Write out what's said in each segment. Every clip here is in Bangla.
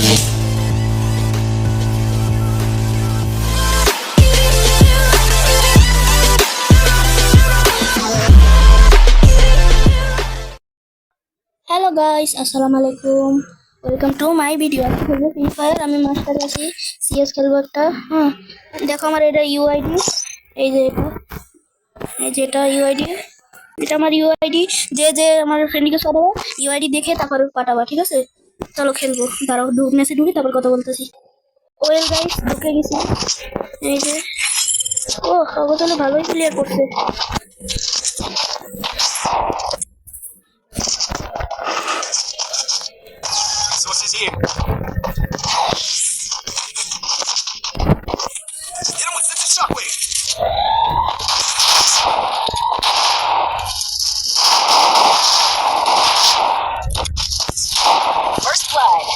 হ্যালো গাইস, আসসালামু আলাইকুম। Welcome to my video. খেলবো ফ্রি ফায়ার। আমি মাস্টার আছি, সিএস খেলবো একটা। দেখো আমার এটা ইউআইডি, এই যে এটা ইউআইডি, এটা আমার ইউআইডি। যে আমার ফ্রেন্ডকে সরাবো ইউআইডি দেখে তারপর পাঠাবা, ঠিক আছে? চলো খেলবো। দাঁড়াও মেসে ঢুকি তারপর কথা বলতেছি। ওয়েল গাইস, ঢুকে গেছি। এই যে তাহলে ভালোই ক্লিয়ার করছে। Resources here. Hit him with such a shockwave. First blood.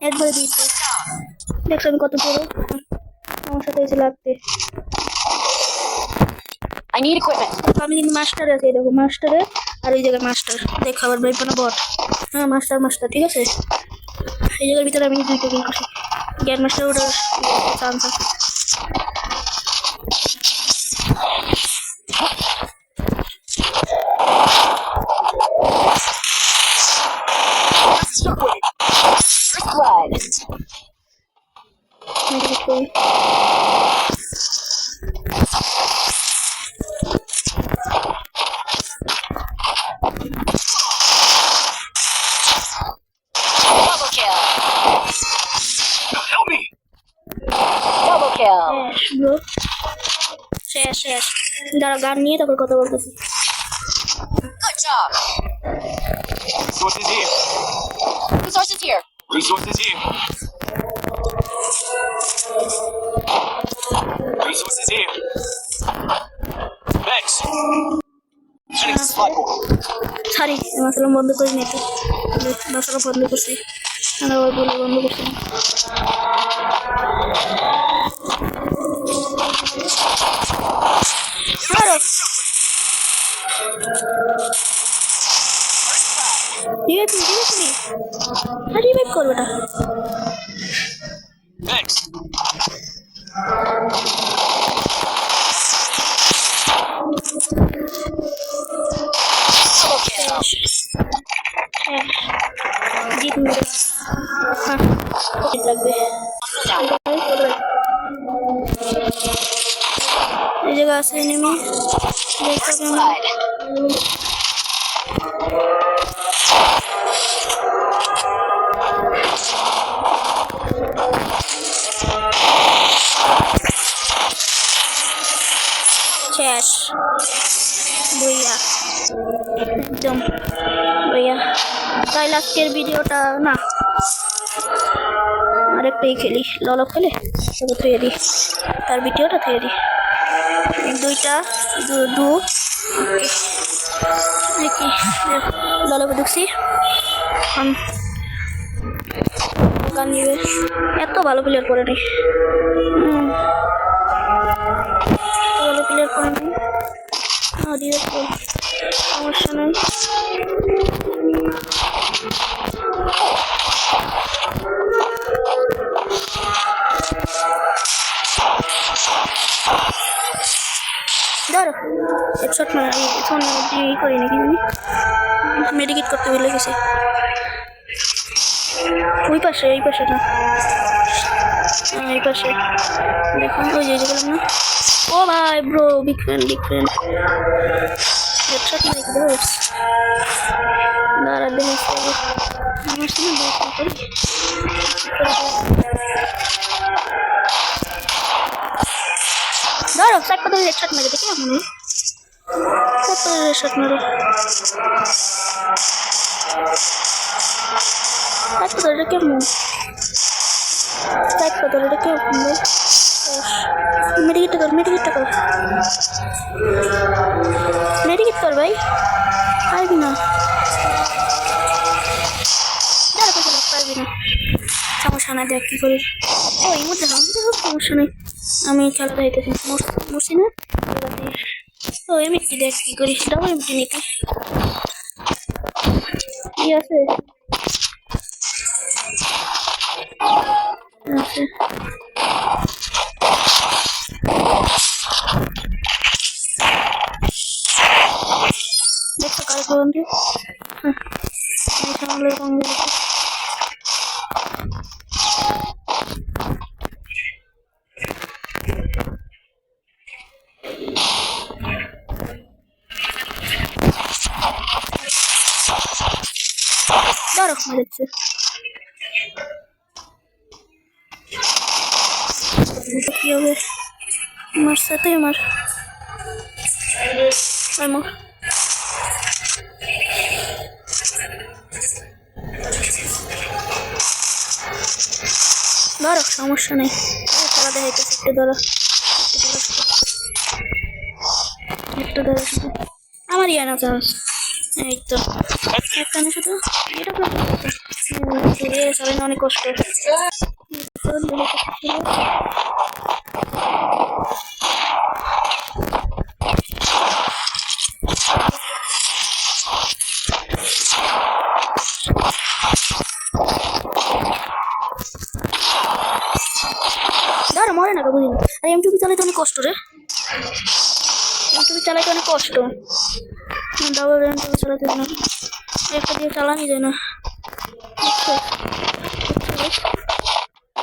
একবার দিয়েছে, দেখছো আমি কত বড়। আমার সাথে এসে লাগতে I need equipment. আমি কিন্তু মাস্টার আছে, দেখো মাস্টারে, আর ওই জায়গায় মাস্টার দেখ আবার ভাই কোনো বট। হ্যাঁ মাস্টার ঠিক আছে। এই জায়গার ভিতরে আমি দুইটা কিল করছি। গ্যান মাস্টার ওটার চান্স আছে। First blood. Double kill. Help me. Double kill. শেষ দাঁড়া, গান নিয়ে তারপর কথা বলতেছি। Good job. Resources here. Resources here. Resources here. Resources here. Thanks. Sorry, মশলা বন্ধ করি নি, তো মশলা বন্ধ করছি। আবার বলে বন্ধ করছি। রিভাইভ করবে না। Thanks. জিত মেরে লাগবে। এই জায়গা আছে এনিমি, দেখো কেমন। শেষ বইয়া, একদম বইয়া। তাই আজকের ভিডিওটা না, আরেকটাই খেলি, লল খেলে তবে থুয়ে দিই, তার ভিডিওটা থুয়ে দিই। দুইটা ললবে ঢুকছি। গান নিবে, এত ভালো প্লেয়ার করে নি, ভালো প্লেয়ার করে নি। সমস্যা নেই। ধরো হেডশট করি নাকি জানি, মেডিকেট করতে ভুলে গেছি। ওই পাশে, এই পাশে না, এই পাশে দেখুন, ওই যে গেলাম না। ও ভাই ব্রো, বিগ ফ্রেন্ড হেডশট নাই ব্রোস। দাঁড়া দেখে আমার সঙ্গে ধরো সাইড পাতা হেডশট মেরে দেখি। তারপরে রেশট মারো। তারপরে এটা কেমন তারপরে এটা কেমন মেডিকেট কর মেডিকেট কর ভাই পারবি না পারবি না সমস্যা নাই দেখ কি করিস ওই মধ্যে সমস্যা নেই আমি খেলা যাইতেছি মরছি না ও এমনি দেখ কি করিস ডাবল এমনি নিতে কি আছে আচ্ছা দেখো কাল করুন যে এই সামলে কমে Darok maletsi. কি হবে আমার সাথে আমার আমার Darok সমস্যা নেই খেলা দেখাইতেছে একটু ধরো আমার ইয়ানা চান্স এই তো একটা না শুধু এটা সবাই অনেক কষ্ট দাঁড়া মরে না বুঝি না আর এমটুবি চালাইতে অনেক কষ্ট রে এমটুবি চালাইতে অনেক কষ্ট ডাবল এমটুবি চালাতে না একটা দিয়ে চালানি যায় না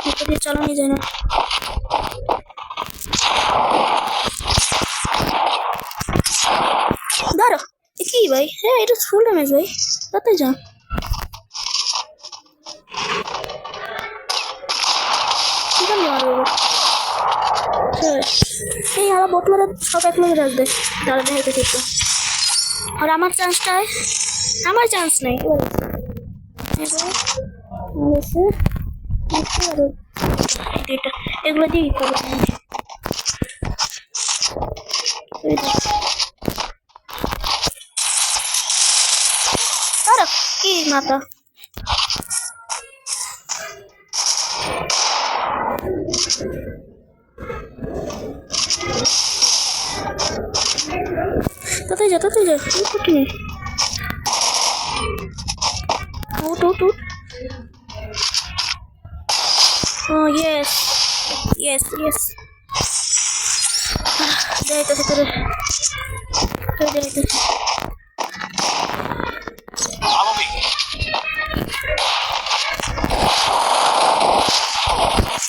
একটা দিয়ে চালানি যায় না দাঁড়া কি ভাই হ্যাঁ এটা ফুল ড্যামেজ ভাই তাতে যা এই আলা বোতলরা সব এক লগে রাখবে দাঁড়া দেখাইতে ঠিক আর আমার চান্সটায় আমার চান্স নেই এগুলো দিয়ে কি মাথা তাতে যা কি উঠ oh yes যাইতেছে তোরে যাইতেছে Follow me.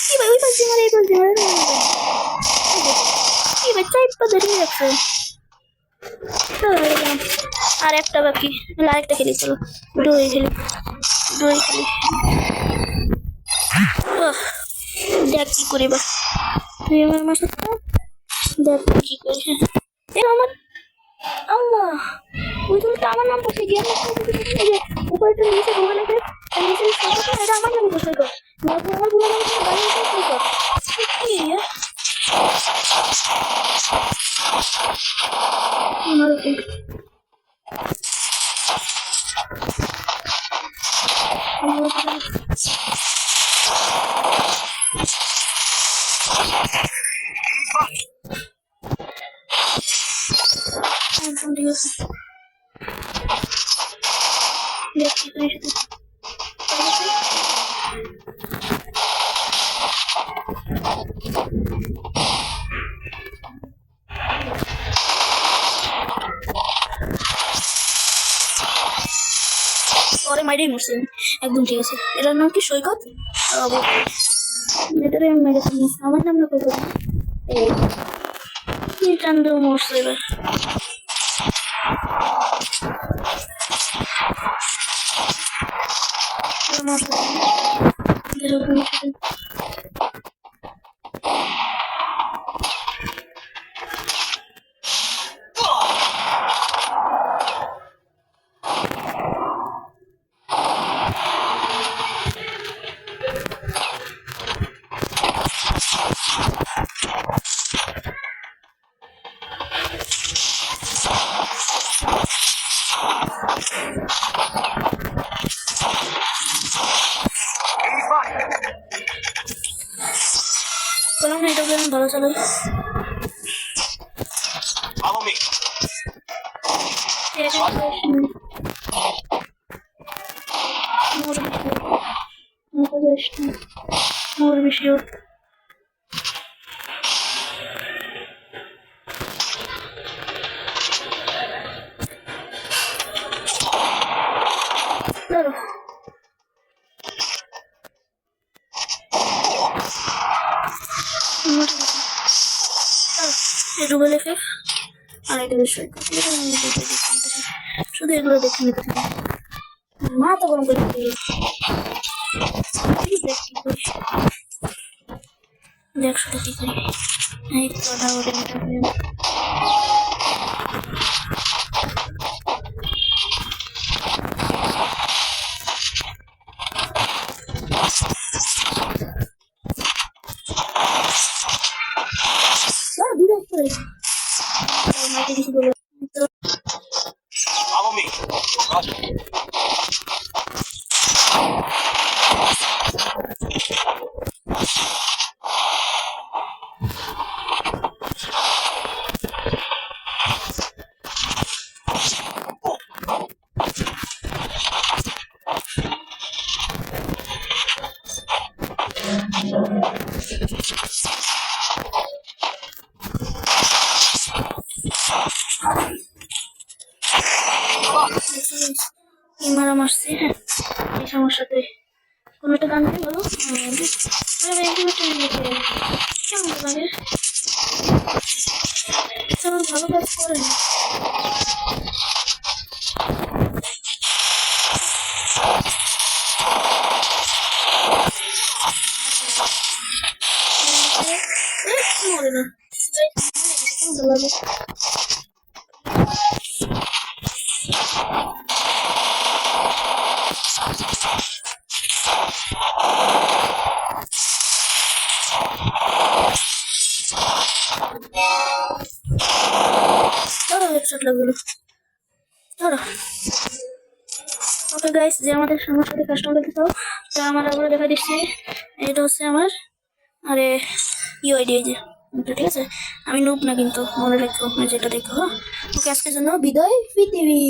কি ভাই ওই পাশে মারে এই পাশে মারে কি ভাই চাইপা ধরিয়ে রাখছে আর একটা বাকি আরেকটা খেলি চলো দই খেলি দেখ কি করি বা তুই আমার সাথে দেখ কি করি দেখ আমার আল্লাহ ওই তুমি তো আমার নাম বসে গিয়ে উপরে নিচে ঢোকা লাগে নিচে এটা আমার নাম বসে কর আমার গুলো আমার পরে মাইরেই মরছি একদম ঠিক আছে এটার নাম কি সৈকত এটারে আমি মেরেছি আমার নাম না করবো কি টান্ডেও মরছে এবার চলো চলো। Follow me. More বেশি চলো। ডুবে লেখে আর এটা বিষয় শুধু এগুলো দেখে নিতে মাথা গরম করে দেখ শুধু কি করি এই কথা বলে দূরে করে মাইকে কিছু বলে Follow me. Rush. মারা মারছি হ্যাঁ এই সমস্যাতে কোনো একটা গান দিয়ে বলো কেমন লাগে তেমন ভালো কাজ করে না মরে না কেমন লাগে চলো হেডশট লাগলো চলো ওকে গাইস যে আমাদের আমার সাথে কাস্টমার দেখতে চাও তো আমার আবার দেখা দিচ্ছি এটা হচ্ছে আমার আরে ইউআইডি এই যে ঠিক আছে আমি নুব না কিন্তু মনে রাখো যেটা দেখো ওকে আজকের জন্য বিদায় পৃথিবী।